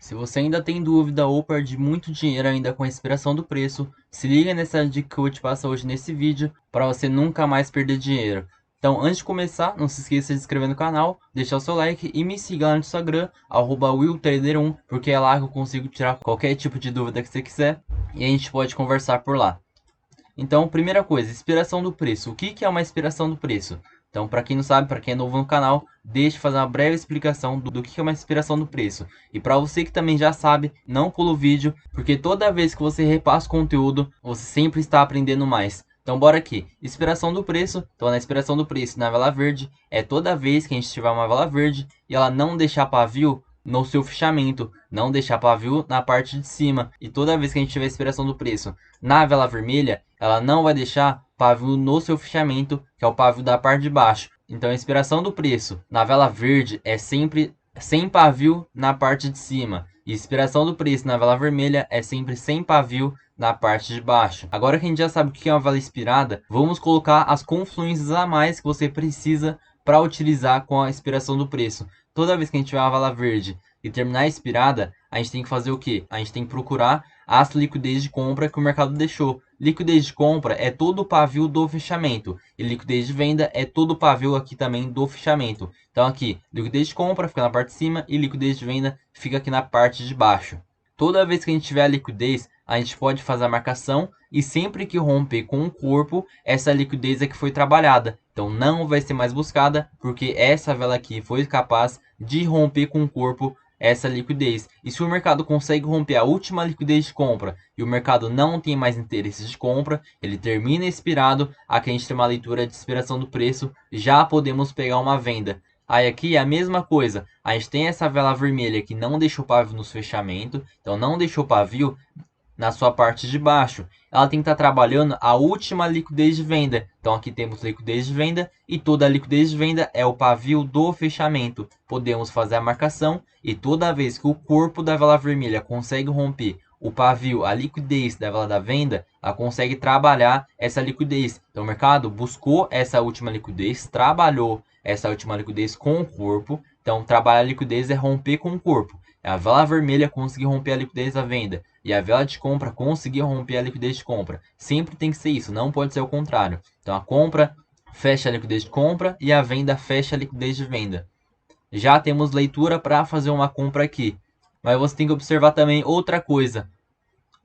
Se você ainda tem dúvida ou perde muito dinheiro ainda com a expiração do preço, se liga nessa dica que eu vou te passar hoje nesse vídeo para você nunca mais perder dinheiro. Então, antes de começar, não se esqueça de se inscrever no canal, deixar o seu like e me siga lá no Instagram, @willtrader1, porque é lá que eu consigo tirar qualquer tipo de dúvida que você quiser e a gente pode conversar por lá. Então, primeira coisa, expiração do preço. O que é uma expiração do preço? Então, para quem não sabe, para quem é novo no canal, deixa eu fazer uma breve explicação do que é uma expiração do preço. E para você que também já sabe, não pula o vídeo, porque toda vez que você repassa o conteúdo, você sempre está aprendendo mais. Então, bora aqui. Expiração do preço. Então, na expiração do preço na vela verde, é toda vez que a gente tiver uma vela verde e ela não deixar pavio no seu fechamento, não deixar pavio na parte de cima. E toda vez que a gente tiver expiração do preço na vela vermelha, ela não vai deixar pavio no seu fechamento, que é o pavio da parte de baixo. Então a expiração do preço na vela verde é sempre sem pavio na parte de cima. E a expiração do preço na vela vermelha é sempre sem pavio na parte de baixo. Agora que a gente já sabe o que é uma vela expirada, vamos colocar as confluências a mais que você precisa para utilizar com a expiração do preço. Toda vez que a gente tiver uma vela verde e terminar a expirada, a gente tem que fazer o quê? A gente tem que procurar as liquidez de compra que o mercado deixou. Liquidez de compra é todo o pavio do fechamento. E liquidez de venda é todo o pavio aqui também do fechamento. Então aqui, liquidez de compra fica na parte de cima e liquidez de venda fica aqui na parte de baixo. Toda vez que a gente tiver a liquidez, a gente pode fazer a marcação e sempre que romper com o corpo, essa liquidez é que foi trabalhada. Então não vai ser mais buscada, porque essa vela aqui foi capaz de romper com o corpo essa liquidez. E se o mercado consegue romper a última liquidez de compra e o mercado não tem mais interesse de compra, ele termina expirado, aqui a gente tem uma leitura de expiração do preço, já podemos pegar uma venda. Aí aqui é a mesma coisa, a gente tem essa vela vermelha que não deixou pavio nos fechamentos, então não deixou pavio na sua parte de baixo. Ela tem que estar trabalhando a última liquidez de venda. Então aqui temos liquidez de venda e toda a liquidez de venda é o pavio do fechamento. Podemos fazer a marcação e toda vez que o corpo da vela vermelha consegue romper o pavio, a liquidez da vela da venda, ela consegue trabalhar essa liquidez. Então o mercado buscou essa última liquidez, trabalhou essa última liquidez com o corpo. Então trabalhar a liquidez é romper com o corpo. A vela vermelha conseguir romper a liquidez da venda e a vela de compra conseguir romper a liquidez de compra. Sempre tem que ser isso, não pode ser o contrário. Então a compra fecha a liquidez de compra e a venda fecha a liquidez de venda. Já temos leitura para fazer uma compra aqui. Mas você tem que observar também outra coisa.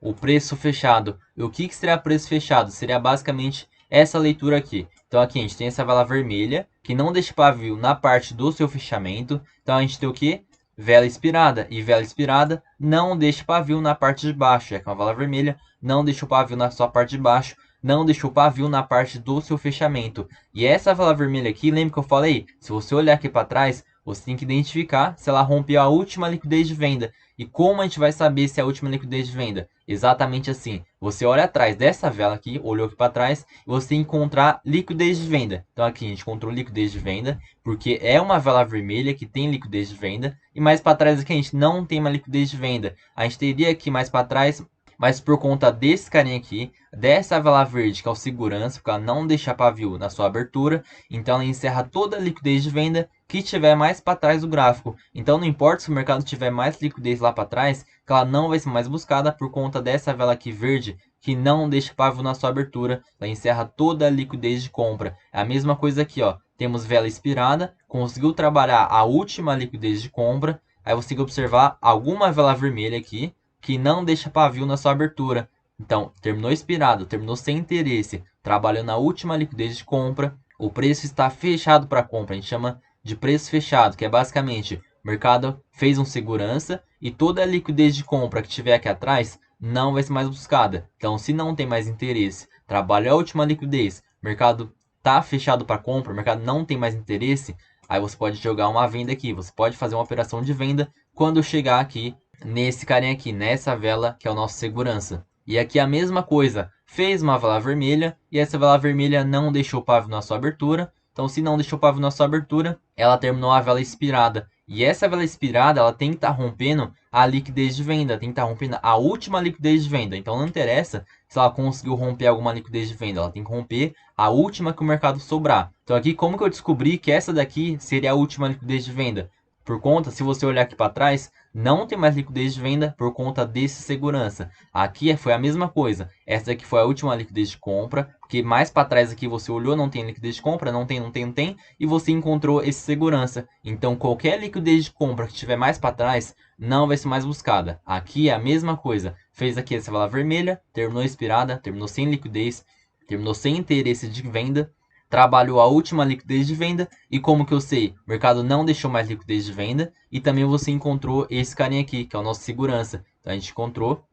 O preço fechado. E o que seria preço fechado? Seria basicamente essa leitura aqui. Então aqui a gente tem essa vela vermelha, que não deixa pavio na parte do seu fechamento. Então a gente tem o que? Vela expirada. E vela expirada não deixa pavio na parte de baixo. Já que é uma vela vermelha, não deixa o pavio na sua parte de baixo. Não deixou pavio na parte do seu fechamento. E essa vela vermelha aqui, lembra que eu falei? Se você olhar aqui para trás, você tem que identificar se ela rompeu a última liquidez de venda. E como a gente vai saber se é a última liquidez de venda? Exatamente assim. Você olha atrás dessa vela aqui, olhou aqui para trás, e você tem que encontrar liquidez de venda. Então aqui a gente encontrou liquidez de venda, porque é uma vela vermelha que tem liquidez de venda. E mais para trás aqui a gente não tem uma liquidez de venda. A gente teria aqui mais para trás, mas por conta desse carinha aqui, dessa vela verde que é o segurança, porque ela não deixa pavio na sua abertura, então ela encerra toda a liquidez de venda que tiver mais para trás do gráfico. Então não importa se o mercado tiver mais liquidez lá para trás, que ela não vai ser mais buscada por conta dessa vela aqui verde que não deixa pavio na sua abertura, ela encerra toda a liquidez de compra. É a mesma coisa aqui, ó. Temos vela expirada, conseguiu trabalhar a última liquidez de compra, aí você tem que observar alguma vela vermelha aqui que não deixa pavio na sua abertura. Então, terminou expirado, terminou sem interesse, trabalhando na última liquidez de compra, o preço está fechado para compra, a gente chama de preço fechado, que é basicamente o mercado fez um segurança e toda a liquidez de compra que tiver aqui atrás não vai ser mais buscada. Então, se não tem mais interesse, trabalhou a última liquidez, o mercado está fechado para compra, o mercado não tem mais interesse, aí você pode jogar uma venda aqui, você pode fazer uma operação de venda quando chegar aqui nesse carinha aqui, nessa vela que é o nosso segurança. E aqui a mesma coisa, fez uma vela vermelha e essa vela vermelha não deixou pavio na sua abertura. Então se não deixou pavio na sua abertura, ela terminou a vela expirada. E essa vela expirada, ela tem que estar rompendo a liquidez de venda, tem que estar rompendo a última liquidez de venda. Então não interessa se ela conseguiu romper alguma liquidez de venda, ela tem que romper a última que o mercado sobrar. Então aqui como que eu descobri que essa daqui seria a última liquidez de venda? Por conta, se você olhar aqui para trás, não tem mais liquidez de venda por conta desse segurança. Aqui foi a mesma coisa. Essa aqui foi a última liquidez de compra, porque mais para trás aqui você olhou, não tem liquidez de compra, não tem, e você encontrou esse segurança. Então qualquer liquidez de compra que tiver mais para trás não vai ser mais buscada. Aqui é a mesma coisa. Fez aqui essa vela vermelha, terminou expirada, terminou sem liquidez, terminou sem interesse de venda, trabalhou a última liquidez de venda. E como que eu sei? O mercado não deixou mais liquidez de venda. E também você encontrou esse carinha aqui, que é o nosso segurança. Então a gente encontrou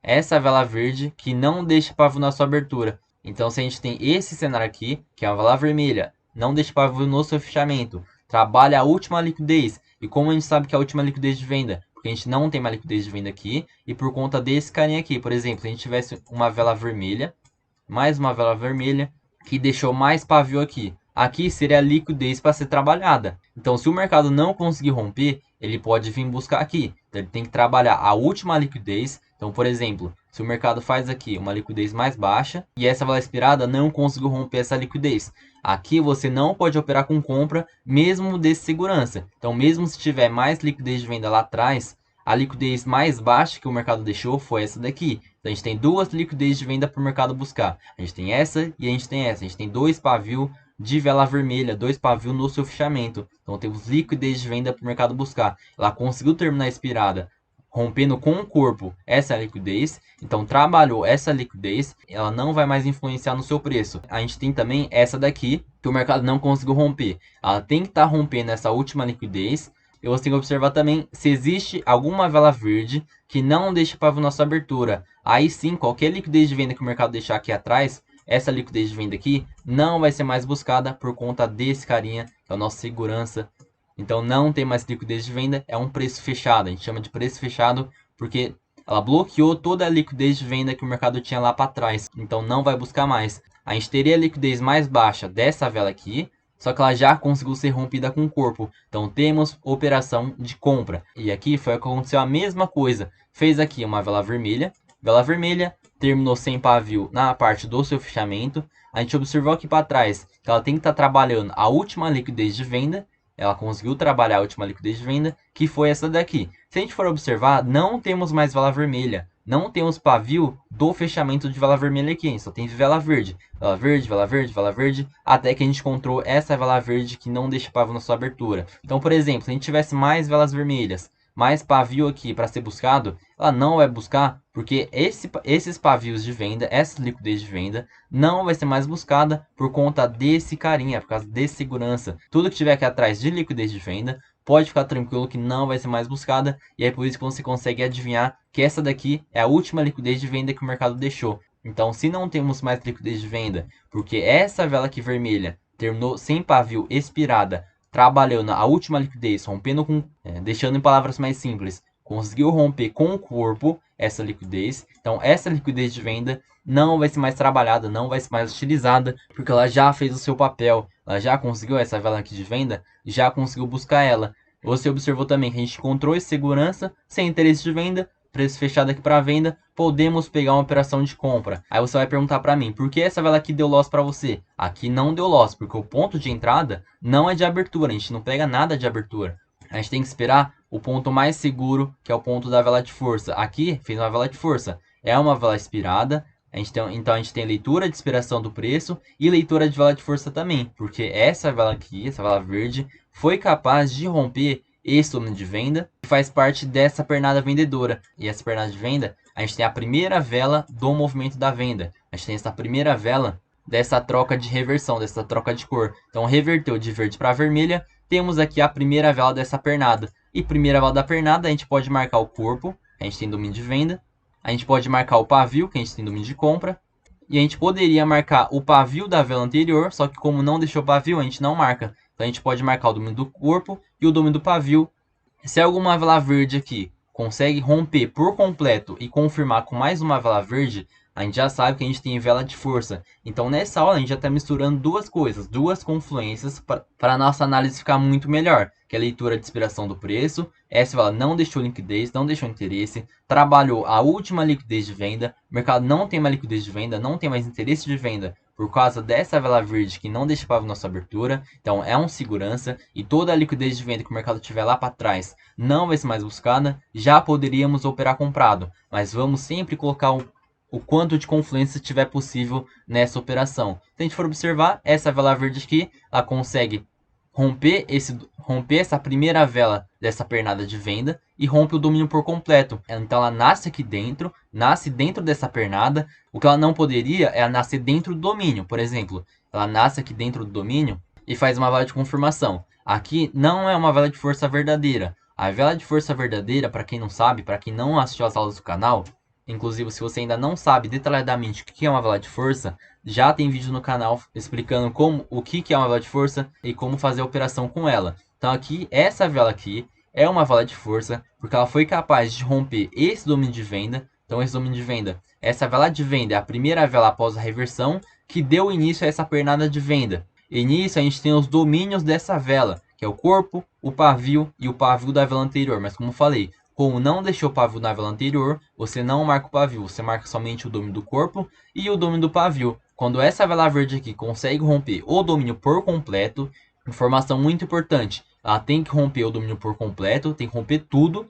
essa vela verde que não deixa pavio na sua abertura. Então se a gente tem esse cenário aqui, que é uma vela vermelha, não deixa pavio no seu fechamento, trabalha a última liquidez. E como a gente sabe que é a última liquidez de venda? Porque a gente não tem mais liquidez de venda aqui. E por conta desse carinha aqui, por exemplo, se a gente tivesse uma vela vermelha, mais uma vela vermelha, que deixou mais pavio aqui. Aqui seria a liquidez para ser trabalhada. Então, se o mercado não conseguir romper, ele pode vir buscar aqui. Então, ele tem que trabalhar a última liquidez. Então, por exemplo, se o mercado faz aqui uma liquidez mais baixa e essa vela expirada não conseguiu romper essa liquidez, aqui você não pode operar com compra mesmo desse segurança. Então, mesmo se tiver mais liquidez de venda lá atrás, a liquidez mais baixa que o mercado deixou foi essa daqui. Então a gente tem duas liquidez de venda para o mercado buscar. A gente tem essa e a gente tem essa. A gente tem dois pavios de vela vermelha, dois pavios no seu fechamento. Então temos liquidez de venda para o mercado buscar. Ela conseguiu terminar a expirada rompendo com o corpo essa liquidez. Então trabalhou essa liquidez, ela não vai mais influenciar no seu preço. A gente tem também essa daqui, que o mercado não conseguiu romper. Ela tem que estar rompendo essa última liquidez. E você tem que observar também se existe alguma vela verde que não deixa pavio na sua abertura. Aí sim, qualquer liquidez de venda que o mercado deixar aqui atrás, essa liquidez de venda aqui não vai ser mais buscada por conta desse carinha, que é o nosso segurança. Então não tem mais liquidez de venda, é um preço fechado. A gente chama de preço fechado porque ela bloqueou toda a liquidez de venda que o mercado tinha lá para trás. Então não vai buscar mais. A gente teria a liquidez mais baixa dessa vela aqui, só que ela já conseguiu ser rompida com o corpo. Então temos operação de compra. E aqui foi o que aconteceu a mesma coisa. Fez aqui uma vela vermelha. Vela vermelha terminou sem pavio na parte do seu fechamento. A gente observou aqui para trás que ela tem que estar trabalhando a última liquidez de venda. Ela conseguiu trabalhar a última liquidez de venda, que foi essa daqui. Se a gente for observar, não temos mais vela vermelha. Não temos pavio do fechamento de vela vermelha aqui, só tem vela verde. Vela verde, vela verde, vela verde, até que a gente encontrou essa vela verde que não deixa pavio na sua abertura. Então, por exemplo, se a gente tivesse mais velas vermelhas, mais pavio aqui para ser buscado, ela não vai buscar, porque esses pavios de venda, essa liquidez de venda, não vai ser mais buscada por conta desse carinha, por causa desse segurança. Tudo que tiver aqui atrás de liquidez de venda, pode ficar tranquilo que não vai ser mais buscada. E é por isso que você consegue adivinhar que essa daqui é a última liquidez de venda que o mercado deixou. Então, se não temos mais liquidez de venda, porque essa vela aqui vermelha terminou sem pavio expirada, trabalhando a última liquidez, rompendo com, deixando em palavras mais simples, conseguiu romper com o corpo essa liquidez. Então, essa liquidez de venda não vai ser mais trabalhada, não vai ser mais utilizada, porque ela já fez o seu papel. Ela já conseguiu essa vela aqui de venda, já conseguiu buscar ela. Você observou também que a gente encontrou esse segurança sem interesse de venda, preço fechado aqui para venda, podemos pegar uma operação de compra. Aí você vai perguntar para mim, por que essa vela aqui deu loss para você? Aqui não deu loss, porque o ponto de entrada não é de abertura, a gente não pega nada de abertura. A gente tem que esperar o ponto mais seguro, que é o ponto da vela de força. Aqui fez uma vela de força, é uma vela expirada. Então a gente tem leitura de expiração do preço e leitura de vela de força também, porque essa vela aqui, essa vela verde, foi capaz de romper esse domínio de venda, que faz parte dessa pernada vendedora. E essa pernada de venda, a gente tem a primeira vela do movimento da venda. A gente tem essa primeira vela dessa troca de reversão, dessa troca de cor. Então reverteu de verde para vermelha, temos aqui a primeira vela dessa pernada. E primeira vela da pernada, a gente pode marcar o corpo, a gente tem domínio de venda. A gente pode marcar o pavio, que a gente tem domínio de compra. E a gente poderia marcar o pavio da vela anterior, só que como não deixou pavio, a gente não marca. Então a gente pode marcar o domínio do corpo e o domínio do pavio. Se alguma vela verde aqui consegue romper por completo e confirmar com mais uma vela verde, a gente já sabe que a gente tem vela de força. Então nessa aula a gente já está misturando duas coisas, duas confluências para a nossa análise ficar muito melhor. Que é a leitura de expiração do preço. Essa vela não deixou liquidez, não deixou interesse, trabalhou a última liquidez de venda. O mercado não tem mais liquidez de venda, não tem mais interesse de venda por causa dessa vela verde que não deixa pavio na sua abertura. Então é um segurança e toda a liquidez de venda que o mercado tiver lá para trás não vai ser mais buscada. Já poderíamos operar comprado, mas vamos sempre colocar o quanto de confluência tiver possível nessa operação. Se a gente for observar, essa vela verde aqui, ela consegue romper essa primeira vela dessa pernada de venda e rompe o domínio por completo. Então ela nasce aqui dentro, nasce dentro dessa pernada. O que ela não poderia é nascer dentro do domínio. Por exemplo, ela nasce aqui dentro do domínio e faz uma vela de confirmação. Aqui não é uma vela de força verdadeira. A vela de força verdadeira, para quem não sabe, para quem não assistiu às aulas do canal, inclusive se você ainda não sabe detalhadamente o que é uma vela de força, já tem vídeo no canal explicando o que é uma vela de força e como fazer a operação com ela. Então aqui, essa vela aqui é uma vela de força, porque ela foi capaz de romper esse domínio de venda. Então esse domínio de venda, essa vela de venda é a primeira vela após a reversão que deu início a essa pernada de venda. E nisso a gente tem os domínios dessa vela, que é o corpo, o pavio e o pavio da vela anterior. Mas como falei, como não deixou o pavio na vela anterior, você não marca o pavio, você marca somente o domínio do corpo e o domínio do pavio. Quando essa vela verde aqui consegue romper o domínio por completo, informação muito importante, ela tem que romper o domínio por completo, tem que romper tudo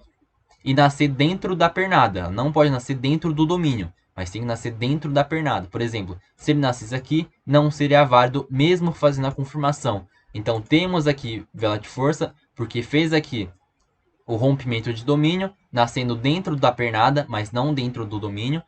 e nascer dentro da pernada. Ela não pode nascer dentro do domínio, mas tem que nascer dentro da pernada. Por exemplo, se ele nascesse aqui, não seria válido mesmo fazendo a confirmação. Então temos aqui vela de força, porque fez aqui o rompimento de domínio, nascendo dentro da pernada, mas não dentro do domínio,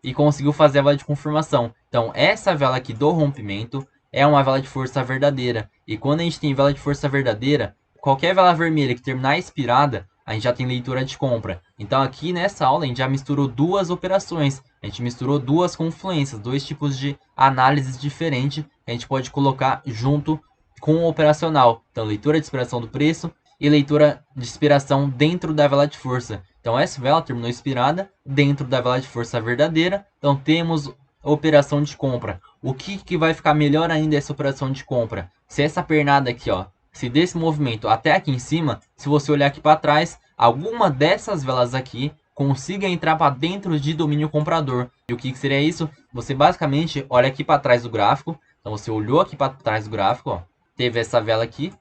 e conseguiu fazer a vela de confirmação. Então, essa vela aqui do rompimento é uma vela de força verdadeira. E quando a gente tem vela de força verdadeira, qualquer vela vermelha que terminar expirada, a gente já tem leitura de compra. Então, aqui nessa aula, a gente já misturou duas operações. A gente misturou duas confluências, dois tipos de análises diferentes que a gente pode colocar junto com o operacional. Então, leitura de expiração do preço e leitura de expiração dentro da vela de força. Então essa vela terminou expirada dentro da vela de força verdadeira. Então temos a operação de compra. O que vai ficar melhor ainda essa operação de compra? Se essa pernada aqui, ó, se desse movimento até aqui em cima, se você olhar aqui para trás, alguma dessas velas aqui consiga entrar para dentro de domínio comprador. E o que seria isso? Você basicamente olha aqui para trás do gráfico. Então você olhou aqui para trás do gráfico, ó, teve essa vela aqui.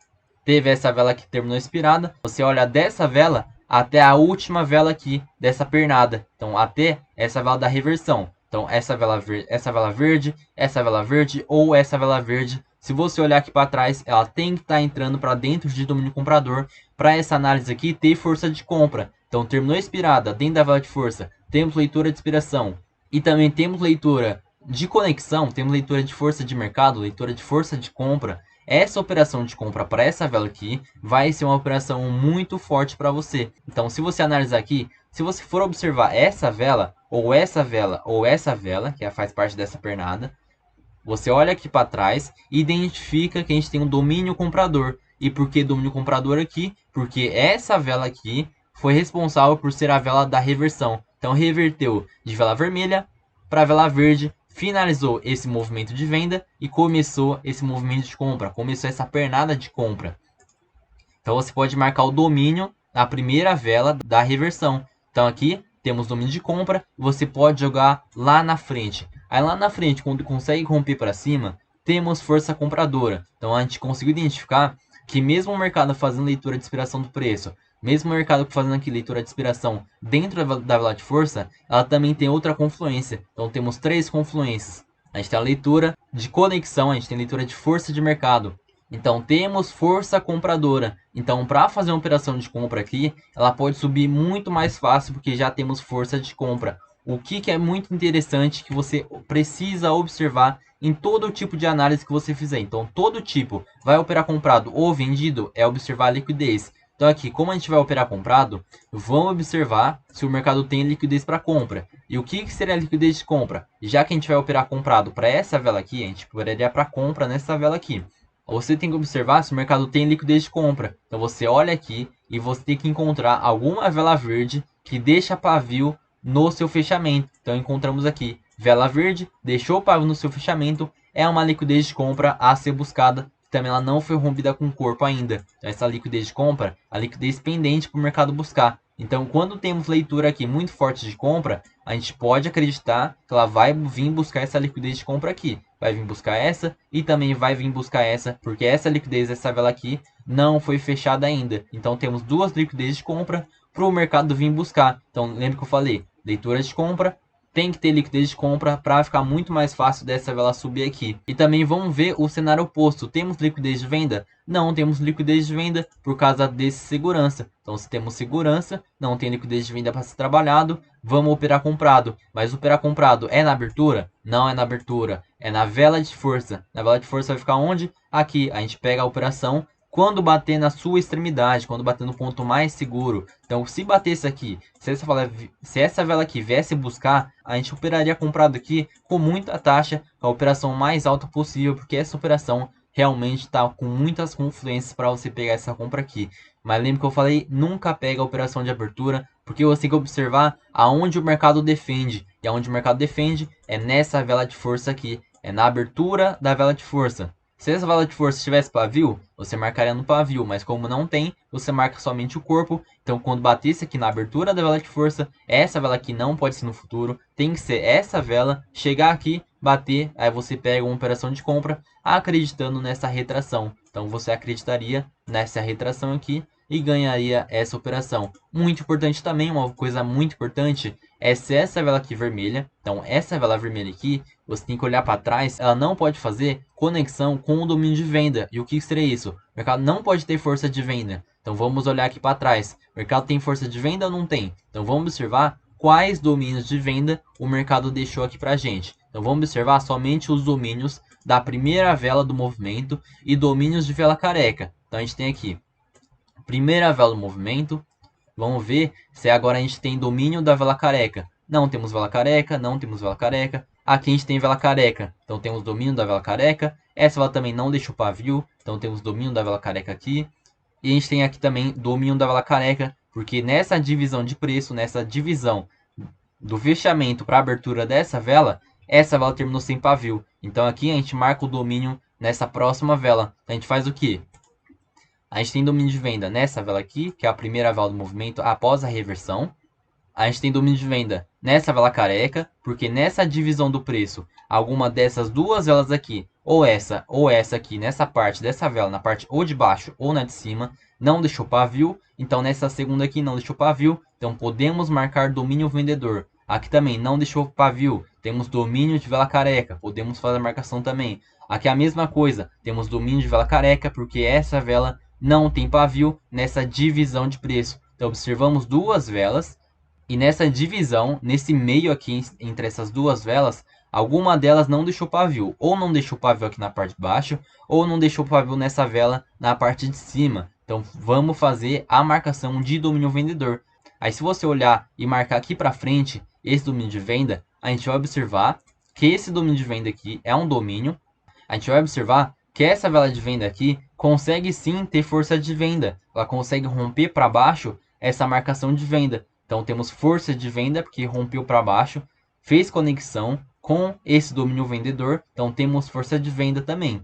Teve essa vela que terminou expirada. Você olha dessa vela até a última vela aqui dessa pernada. Então até essa vela da reversão. Então essa vela verde, essa vela verde, essa vela verde ou essa vela verde. Se você olhar aqui para trás, ela tem que estar entrando para dentro de domínio comprador. Para essa análise aqui ter força de compra. Então terminou expirada dentro da vela de força. Temos leitura de expiração. E também temos leitura de conexão. Temos leitura de força de mercado, leitura de força de compra. Essa operação de compra para essa vela aqui vai ser uma operação muito forte para você. Então, se você analisar aqui, se você for observar essa vela, ou essa vela, ou essa vela, que faz parte dessa pernada, você olha aqui para trás e identifica que a gente tem um domínio comprador. E por que domínio comprador aqui? Porque essa vela aqui foi responsável por ser a vela da reversão. Então, reverteu de vela vermelha para vela verde, finalizou esse movimento de venda e começou esse movimento de compra, começou essa pernada de compra. Então você pode marcar o domínio na primeira vela da reversão. Então aqui temos domínio de compra, você pode jogar lá na frente. Aí lá na frente, quando consegue romper para cima, temos força compradora. Então a gente conseguiu identificar que mesmo o mercado fazendo leitura de expiração do preço, mesmo o mercado fazendo aqui leitura de expiração dentro da vela de força, ela também tem outra confluência. Então temos três confluências. A gente tem a leitura de conexão, a gente tem a leitura de força de mercado. Então temos força compradora. Então para fazer uma operação de compra aqui, ela pode subir muito mais fácil porque já temos força de compra. O que é muito interessante que você precisa observar em todo tipo de análise que você fizer. Então todo tipo vai operar comprado ou vendido é observar a liquidez. Então aqui, como a gente vai operar comprado, vamos observar se o mercado tem liquidez para compra. E o que seria a liquidez de compra? Já que a gente vai operar comprado para essa vela aqui, a gente operaria para compra nessa vela aqui. Você tem que observar se o mercado tem liquidez de compra. Então você olha aqui e você tem que encontrar alguma vela verde que deixa pavio no seu fechamento. Então encontramos aqui vela verde, deixou pavio no seu fechamento, é uma liquidez de compra a ser buscada. Também ela não foi rompida com o corpo ainda. Então, essa liquidez de compra, a liquidez pendente para o mercado buscar. Então, quando temos leitura aqui muito forte de compra, a gente pode acreditar que ela vai vir buscar essa liquidez de compra aqui. Vai vir buscar essa e também vai vir buscar essa, porque essa liquidez dessa vela aqui não foi fechada ainda. Então temos duas liquidez de compra para o mercado vir buscar. Então lembra que eu falei, leitura de compra, tem que ter liquidez de compra para ficar muito mais fácil dessa vela subir aqui. E também vamos ver o cenário oposto. Temos liquidez de venda? Não temos liquidez de venda por causa desse segurança. Então se temos segurança, não tem liquidez de venda para ser trabalhado, vamos operar comprado. Mas operar comprado é na abertura? Não é na abertura, é na vela de força. Na vela de força vai ficar onde? Aqui, a gente pega a operação quando bater na sua extremidade, quando bater no ponto mais seguro. Então, se batesse aqui, se essa vela aqui viesse buscar, a gente operaria comprado aqui com muita taxa, com a operação mais alta possível, porque essa operação realmente está com muitas confluências para você pegar essa compra aqui. Mas lembra que eu falei, nunca pega a operação de abertura, porque você tem que observar aonde o mercado defende. E aonde o mercado defende é nessa vela de força aqui, é na abertura da vela de força. Se essa vela de força tivesse pavio, você marcaria no pavio, mas como não tem, você marca somente o corpo. Então quando batesse aqui na abertura da vela de força, essa vela aqui não pode ser no futuro, tem que ser essa vela, chegar aqui, bater, aí você pega uma operação de compra acreditando nessa retração. Então você acreditaria nessa retração aqui e ganharia essa operação. Muito importante também, uma coisa muito importante, é se essa vela aqui vermelha, então essa vela vermelha aqui, você tem que olhar para trás, ela não pode fazer conexão com o domínio de venda. E o que seria isso? O mercado não pode ter força de venda. Então vamos olhar aqui para trás. O mercado tem força de venda ou não tem? Então vamos observar quais domínios de venda o mercado deixou aqui para a gente. Então vamos observar somente os domínios da primeira vela do movimento e domínios de vela careca. Então a gente tem aqui primeira vela do movimento. Vamos ver se agora a gente tem domínio da vela careca. Não temos vela careca, não temos vela careca. Aqui a gente tem vela careca, então temos domínio da vela careca. Essa vela também não deixou pavio, então temos domínio da vela careca aqui. E a gente tem aqui também domínio da vela careca, porque nessa divisão de preço, nessa divisão do fechamento para a abertura dessa vela, essa vela terminou sem pavio. Então aqui a gente marca o domínio nessa próxima vela. Então a gente faz o quê? A gente tem domínio de venda nessa vela aqui, que é a primeira vela do movimento após a reversão. A gente tem domínio de venda nessa vela careca, porque nessa divisão do preço, alguma dessas duas velas aqui, ou essa aqui, nessa parte dessa vela, na parte ou de baixo ou na de cima, não deixou pavio. Então nessa segunda aqui não deixou pavio, então podemos marcar domínio vendedor. Aqui também não deixou pavio, temos domínio de vela careca, podemos fazer a marcação também. Aqui é a mesma coisa, temos domínio de vela careca, porque essa vela não tem pavio nessa divisão de preço. Então observamos duas velas e nessa divisão, nesse meio aqui entre essas duas velas, alguma delas não deixou pavio, ou não deixou pavio aqui na parte de baixo, ou não deixou pavio nessa vela na parte de cima. Então vamos fazer a marcação de domínio vendedor. Aí se você olhar e marcar aqui para frente esse domínio de venda, a gente vai observar que esse domínio de venda aqui é um domínio. A gente vai observar que essa vela de venda aqui consegue sim ter força de venda. Ela consegue romper para baixo essa marcação de venda. Então temos força de venda porque rompeu para baixo, fez conexão com esse domínio vendedor. Então temos força de venda também.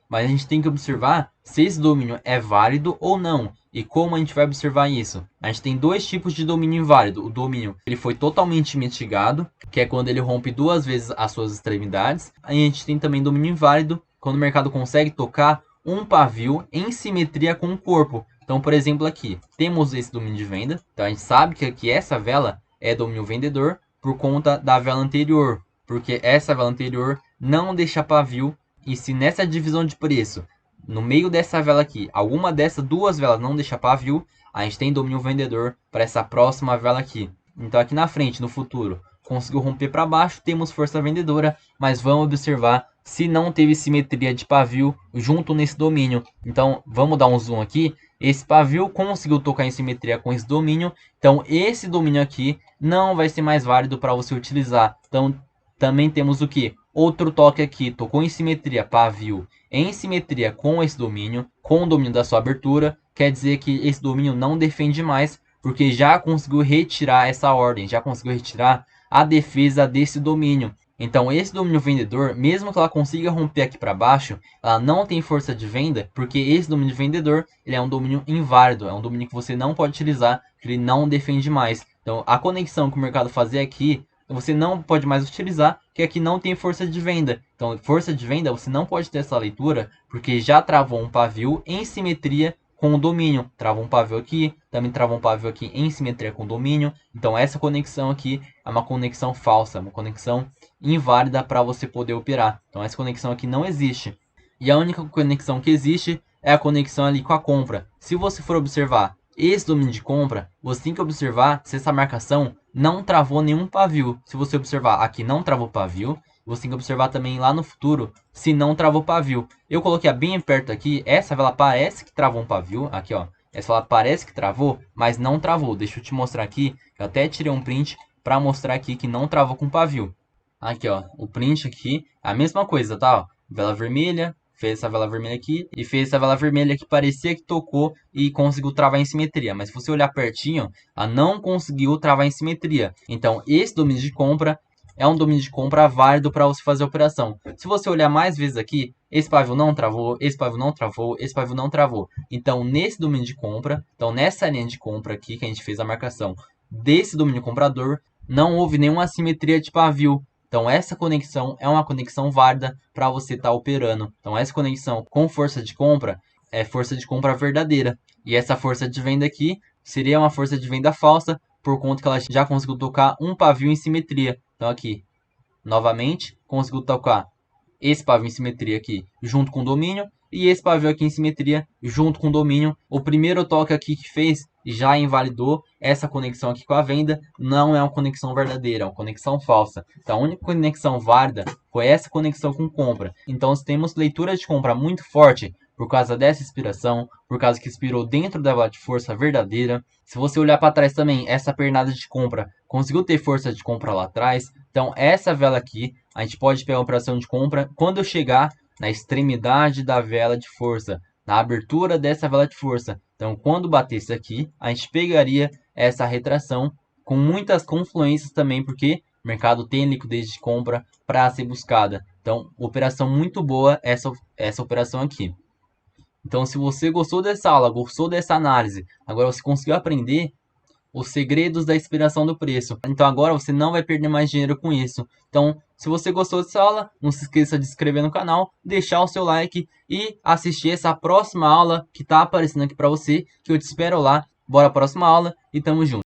Mas a gente tem que observar se esse domínio é válido ou não. E como a gente vai observar isso? A gente tem dois tipos de domínio inválido. O domínio ele foi totalmente mitigado, que é quando ele rompe duas vezes as suas extremidades. A gente tem também domínio inválido, quando o mercado consegue tocar um pavio em simetria com o corpo. Então, por exemplo, aqui temos esse domínio de venda. Então a gente sabe que aqui essa vela é domínio vendedor por conta da vela anterior, porque essa vela anterior não deixa pavio. E se nessa divisão de preço, no meio dessa vela aqui, alguma dessas duas velas não deixa pavio, a gente tem domínio vendedor para essa próxima vela aqui. Então aqui na frente, no futuro, conseguiu romper para baixo, temos força vendedora, mas vamos observar se não teve simetria de pavio junto nesse domínio. Então vamos dar um zoom aqui. Esse pavio conseguiu tocar em simetria com esse domínio, então esse domínio aqui não vai ser mais válido para você utilizar. Então também temos o que? Outro toque aqui, tocou em simetria, pavio em simetria com esse domínio, com o domínio da sua abertura, quer dizer que esse domínio não defende mais, porque já conseguiu retirar essa ordem, já conseguiu retirar a defesa desse domínio. Então esse domínio vendedor, mesmo que ela consiga romper aqui para baixo, ela não tem força de venda, porque esse domínio vendedor ele é um domínio inválido, é um domínio que você não pode utilizar, que ele não defende mais. Então a conexão que o mercado fazer aqui você não pode mais utilizar, que aqui não tem força de venda. Então, força de venda, você não pode ter essa leitura, porque já travou um pavio em simetria com o domínio. Travou um pavio aqui, também travou um pavio aqui em simetria com o domínio. Então, essa conexão aqui é uma conexão falsa, uma conexão inválida para você poder operar. Então, essa conexão aqui não existe. E a única conexão que existe é a conexão ali com a compra. Se você for observar esse domínio de compra, você tem que observar se essa marcação não travou nenhum pavio. Se você observar aqui não travou pavio, você tem que observar também lá no futuro se não travou pavio. Eu coloquei bem perto aqui, essa vela parece que travou um pavio, aqui ó. Essa vela parece que travou, mas não travou. Deixa eu te mostrar aqui, eu até tirei um print para mostrar aqui que não travou com pavio. Aqui ó, o print aqui, a mesma coisa, tá? Ó, vela vermelha, fez essa vela vermelha aqui e fez essa vela vermelha que parecia que tocou e conseguiu travar em simetria. Mas se você olhar pertinho, ela não conseguiu travar em simetria. Então, esse domínio de compra é um domínio de compra válido para você fazer a operação. Se você olhar mais vezes aqui, esse pavio não travou, esse pavio não travou, esse pavio não travou. Então, nesse domínio de compra, então nessa linha de compra aqui que a gente fez a marcação desse domínio comprador, não houve nenhuma assimetria de pavio. Então, essa conexão é uma conexão válida para você estar operando. Então, essa conexão com força de compra é força de compra verdadeira. E essa força de venda aqui seria uma força de venda falsa, por conta que ela já conseguiu tocar um pavio em simetria. Então, aqui, novamente, conseguiu tocar esse pavio em simetria aqui junto com o domínio e esse pavio aqui em simetria junto com o domínio. O primeiro toque aqui que fez já invalidou essa conexão aqui com a venda, não é uma conexão verdadeira, é uma conexão falsa. Então a única conexão válida foi essa conexão com compra. Então se temos leitura de compra muito forte por causa dessa inspiração, por causa que inspirou dentro da vela de força verdadeira. Se você olhar para trás também, essa pernada de compra conseguiu ter força de compra lá atrás. Então essa vela aqui, a gente pode pegar a operação de compra quando eu chegar na extremidade da vela de força, na abertura dessa vela de força. Então quando batesse aqui, a gente pegaria essa retração com muitas confluências também, porque o mercado tem liquidez de compra para ser buscada. Então, operação muito boa essa operação aqui. Então, se você gostou dessa aula, gostou dessa análise, agora você conseguiu aprender os segredos da inspiração do preço. Então, agora você não vai perder mais dinheiro com isso. Então, se você gostou dessa aula, não se esqueça de se inscrever no canal, deixar o seu like e assistir essa próxima aula que está aparecendo aqui para você, que eu te espero lá. Bora para a próxima aula e tamo junto.